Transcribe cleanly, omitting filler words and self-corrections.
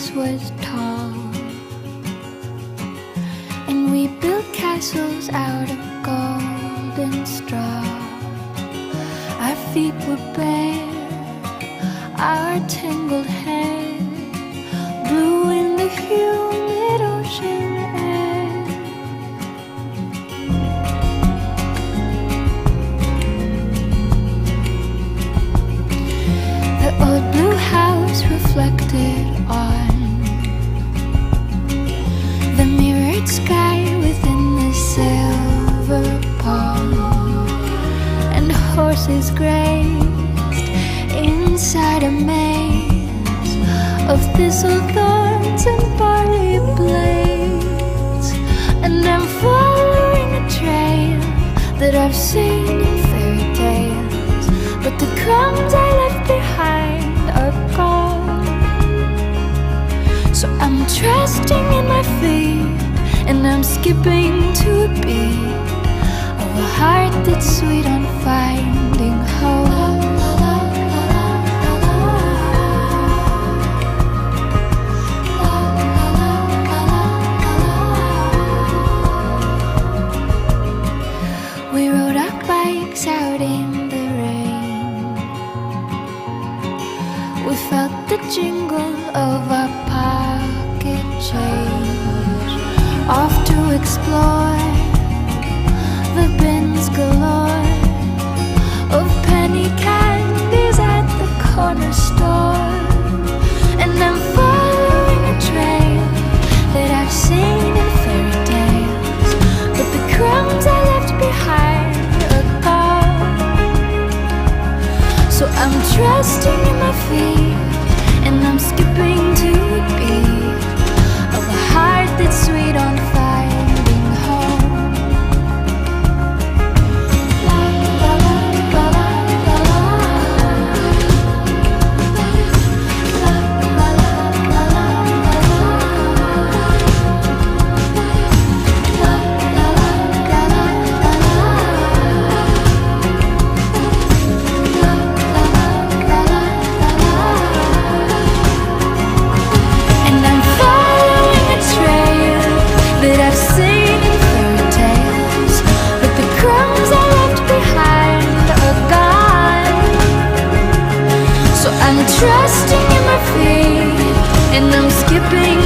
house was tall, and we built castles out of golden straw. Our feet were bare, our tangled hair blew in the humid ocean air. The old blue house reflected on the mirrored sky within the silver pond, and horses grazed inside a maze of thistle thorns and barley blades. And I'm following a trail that I've seen in fairy tales, but the crumbs I left behind are gone. So I'm trusting in my feet, and I'm skipping to a beat of a heart that's sweet on finding home. We rode our bikes out in the rain. We felt the jingle of our pocket change. Off to explore the bins galore of penny candies at the corner store. And I'm following a trail that I've seen in fairy tales, but the crumbs I left behind are gone. So I'm trusting in my feet, and I'm skipping to a beat of a heart that's sweet on finding home. La la la la la la la. La la la la la la. La la la la la la. La la la la la. And I'm following a trail that I've seen in fairy tales, but the crumbs I left behind are gone. So I'm trusting in my feet, and I'm skipping